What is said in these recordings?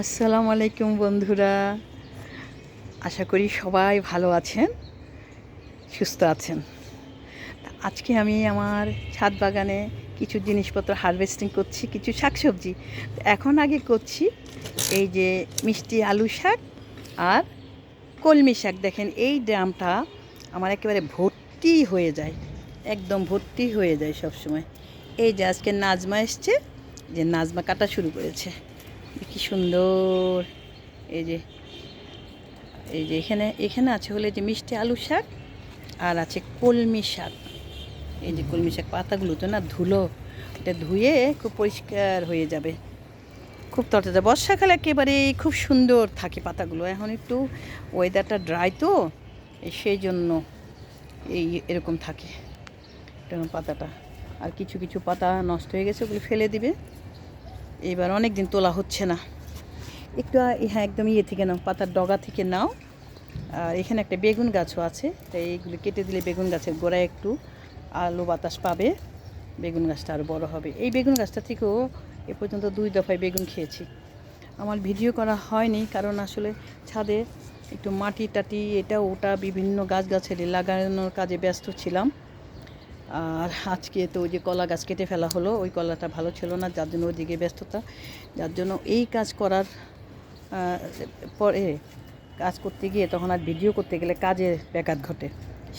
আসসালামু আলাইকুম বন্ধুরা, আশা করি সবাই ভালো আছেন, সুস্থ আছেন। আজকে আমি আমার ছাদ বাগানে কিছু জিনিসপত্র হারভেস্টিং করছি, কিছু শাকসবজি। এখন আগে করছি এই যে মিষ্টি আলু শাক আর কলমি শাক। দেখেন এই ড্রামটা আমার একেবারে ভর্তি হয়ে যায়, একদম ভর্তি হয়ে যায় সব সময়। এই যে আজকে নাজমা এসছে, যে নাজমা কাটা শুরু করেছে, কি সুন্দর। এই যে এই যে এখানে এখানে আছে হলে যে মিষ্টি আলু শাক আর আছে কলমি শাক। এই যে কলমি শাক পাতাগুলো তো না ধুলো, এটা ধুয়ে খুব পরিষ্কার হয়ে যাবে, খুব তরতাজা। বর্ষাকালে একেবারে খুব সুন্দর থাকে পাতাগুলো। এখন একটু ওয়েদারটা ড্রাই তো, সেই জন্য এই এরকম থাকে পাতাটা। আর কিছু কিছু পাতা নষ্ট হয়ে গেছে, ওগুলো ফেলে দিবে। এবার অনেক দিন তোলা হচ্ছে না, একটু হ্যাঁ একদম ইয়ে থেকে নাও, পাতার ডগা থেকে নাও। আর এখানে একটা বেগুন গাছও আছে, তাই এইগুলো কেটে দিলে বেগুন গাছের গোড়ায় একটু আলো বাতাস পাবে, বেগুন গাছটা আরও বড় হবে। এই বেগুন গাছটা থেকেও এ পর্যন্ত 2 দফায় বেগুন খেয়েছি। আমার ভিডিও করা হয়নি কারণ আসলে ছাদে একটু মাটি টাটি এটা ওটা বিভিন্ন গাছগাছালি লাগানোর কাজে ব্যস্ত ছিলাম। আর আজকে তো ওই যে কলা গাছ কেটে ফেলা হলো, ওই কলাটা ভালো ছিল না, যার জন্য ওইদিকে ব্যস্ততা, যার জন্য এই কাজ করার পরে কাজ করতে গিয়ে তখন আর ভিডিও করতে গেলে কাজে ব্যাঘাত ঘটে,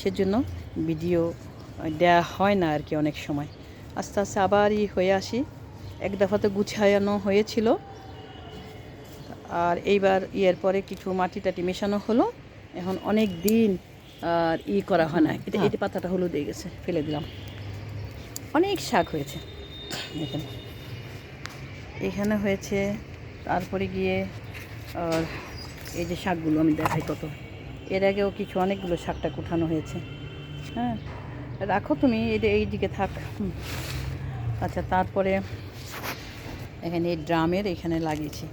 সেজন্য ভিডিও দেওয়া হয় না আর কি অনেক সময়। আস্তে আস্তে আবারই হয়ে আসি, এক দফা তো গুছানো হয়েছিল, আর এইবার ইয়ের পরে কিছু মাটি টাটি মেশানো হলো। এখন অনেক দিন আর করা হয় না। এটা এটা পাতাটা হলুদ হয়ে গেছে, ফেলে দিলাম। অনেক শাক হয়েছে এখানে, এখানে হয়েছে। তারপরে গিয়ে আর এই যে শাকগুলো আমি দেখাই কত, এর আগেও কিছু অনেকগুলো শাকটা উঠানো হয়েছে। হ্যাঁ, রাখো তুমি, এটা এই দিকে থাক। আচ্ছা, তারপরে এখানে এই ড্রামের এখানে লাগিয়েছি।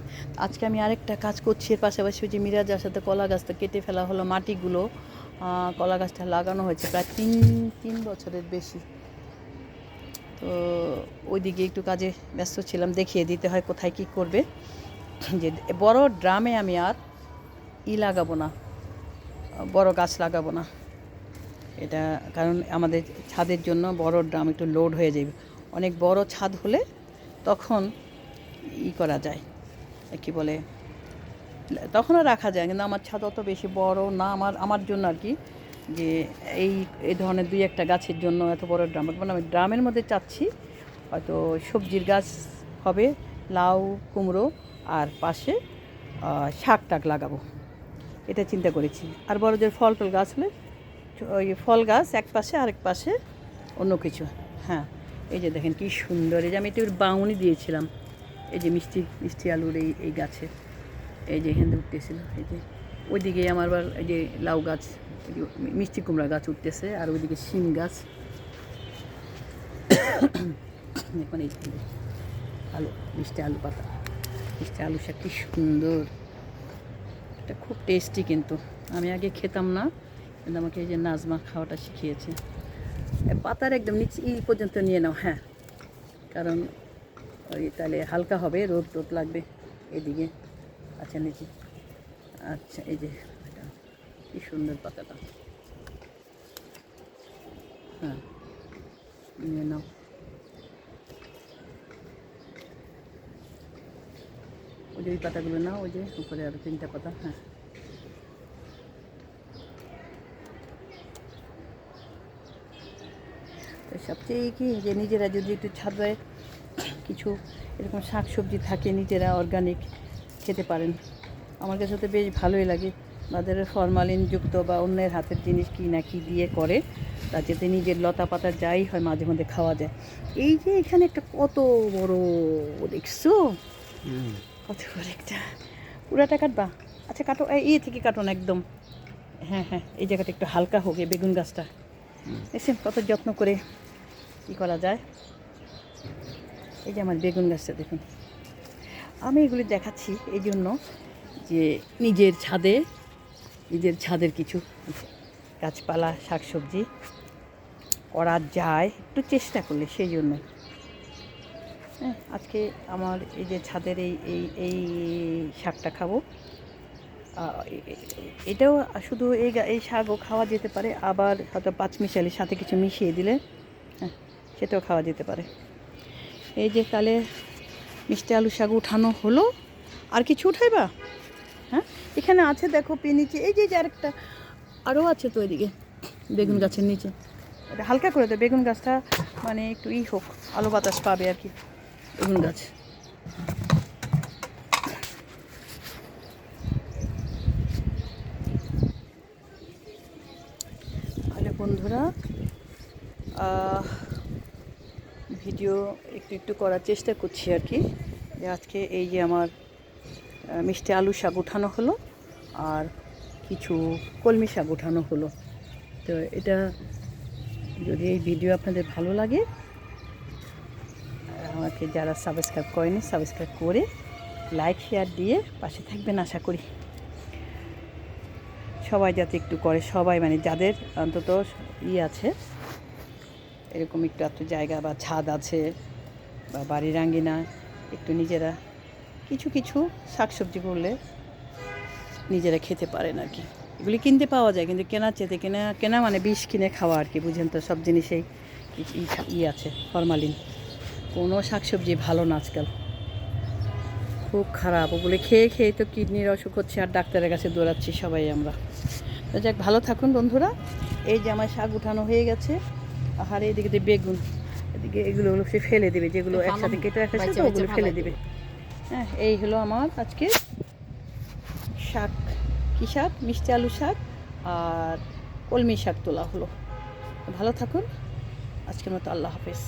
আজকে আমি আরেকটা কাজ করছি এর পাশাপাশি, যে মিরাজের সাথে কলা গাছটা কেটে ফেলা হলো, মাটিগুলো কলা গাছটা লাগানো হয়েছে প্রায় তিন বছরের বেশি। তো ওইদিকে একটু কাজে ব্যস্ত ছিলাম, দেখিয়ে দিতে হয় কোথায় কী করবে। যে বড় ড্রামে আমি আর লাগাবো না, বড় গাছ লাগাবো না, এটা কারণ আমাদের ছাদের জন্য বড় ড্রাম একটু লোড হয়ে যাবে। অনেক বড় ছাদ হলে তখন করা যায়, কি বলে, তখনও রাখা যায়। কিন্তু আমার ছাদ অত বেশি বড় না, আমার জন্য আর কি, যে এই ধরনের 2-1টা গাছের জন্য এত বড় ড্রাম রাখবো না। আমি ড্রামের মধ্যে চাচ্ছি হয়তো সবজির গাছ হবে, লাউ কুমড়ো, আর পাশে শাক টাক লাগাবো, এটা চিন্তা করেছি। আর বড় যে ফল টল গাছ হলে ওই ফল গাছ এক পাশে, আরেক পাশে অন্য কিছু। হ্যাঁ, এই যে দেখেন কি সুন্দর, এই যে আমি একটু বাউনি দিয়েছিলাম, এই যে মিষ্টি মিষ্টি আলুর এই গাছে, এই যে এখানে উঠতেছিল। এই যে ওইদিকে আমার আবার এই যে লাউ গাছ, মিষ্টি কুমড়া গাছ উঠতেছে, আর ওইদিকে শিম গাছ। এখন এই আলু, মিষ্টি আলু পাতা, মিষ্টি আলু শাক কি সুন্দর, এটা খুব টেস্টি। কিন্তু আমি আগে খেতাম না, কিন্তু আমাকে এই যে নাজমা খাওয়াটা শিখিয়েছে। পাতার একদম নিচে পর্যন্ত নিয়ে নাও, হ্যাঁ, কারণ ওই তাহলে হালকা হবে, রোদ রোদ লাগবে এদিকে। আচ্ছা নিচে, আচ্ছা এই যে এটা কি সুন্দর পাতাটা, হ্যাঁ নিয়ে নাও। ওই যে ওই পাতাগুলো নাও, ওই যে উপরে আরও 3টা পাতা। হ্যাঁ, তো সবচেয়ে কি যে নিজেরা যদি একটু ছাদে কিছু এরকম শাক সবজি থাকে, নিজেরা অর্গানিক খেতে পারেন, আমার কাছে তো বেশ ভালোই লাগে। বাজারের ফরমালিনযুক্ত বা অন্যের হাতের জিনিস কি না কি দিয়ে করে, তা যাতে নিজের লতা পাতা যাই হয় মাঝে মধ্যে খাওয়া যায়। এই যে এখানে একটা কত বড়, দেখছো কত বড় একটা, পুরাটা কাটবা? আচ্ছা কাটো, থেকে কাটো না একদম। হ্যাঁ হ্যাঁ, এই জায়গাটা একটু হালকা হোক, এই বেগুন গাছটা দেখছেন কত যত্ন করে কী করা যায়। এই যে আমার বেগুন গাছটা দেখুন, আমি এগুলি দেখাচ্ছি এই জন্য যে নিজের ছাদের কিছু গাছপালা শাকসবজি করা যায় একটু চেষ্টা করলে, সেই জন্য। হ্যাঁ, আজকে আমার এই যে ছাদের এই এই এই শাকটা খাবো। এটাও শুধু এই শাকও খাওয়া যেতে পারে, আবার হয়তো পাঁচমিশালির সাথে কিছু মিশিয়ে দিলে হ্যাঁ সেটাও খাওয়া যেতে পারে। এই যে তাহলে মিষ্টি আলু শাক উঠানো হলো। আর কিছু উঠাইবা? হ্যাঁ, এখানে আছে দেখো নিচে, এই যে আরেকটা আরও আছে তো এদিকে বেগুন গাছের নিচে। এটা হালকা করে দেয়, বেগুন গাছটা মানে একটু হোক, আলো বাতাস পাবে আর কি বেগুন গাছ। তাহলে বন্ধুরা ভিডিও একটু একটু করার চেষ্টা করছি আর কি। যে আজকে এই যে আমার মিষ্টি আলু শাক উঠানো হলো, আর কিছু কলমি শাক উঠানো হলো। তো এটা যদি এই ভিডিও আপনাদের ভালো লাগে, আমাকে যারা সাবস্ক্রাইব করেনি সাবস্ক্রাইব করে লাইক শেয়ার দিয়ে পাশে থাকবেন আশা করি। সবাই যাতে একটু করে, সবাই মানে যাদের অন্তত আছে এরকম একটু জায়গা বা ছাদ আছে বা বাড়ির আঙ্গিনা, একটু নিজেরা কিছু কিছু শাকসবজি করলে নিজেরা খেতে পারেন আর কি। এগুলি কিনতে পাওয়া যায়, কিন্তু কেনার চেতে কেনা মানে বিষ কিনে খাওয়া আর কি। বুঝেন তো, সব জিনিসেই আছে ফরমালিন। কোনো শাকসবজি ভালো না আজকাল, খুব খারাপ। ওগুলো খেয়ে খেয়ে তো কিডনির অসুখ হচ্ছে, আর ডাক্তারের কাছে দৌড়াচ্ছি সবাই আমরা। তো যাক, ভালো থাকুন বন্ধুরা। এই যে আমার শাক উঠানো হয়ে গেছে, আর এইদিকে বেগুন, এদিকে এগুলো সে ফেলে দেবে, যেগুলো একসাথে কেটে রাখা ছিল ওগুলো ফেলে দেবে। হ্যাঁ, এই হলো আমার আজকে শাক। কী শাক? মিষ্টি আলু শাক আর কলমি শাক তোলা হলো। ভালো থাকুন, আজকের মতো আল্লাহ হাফেজ।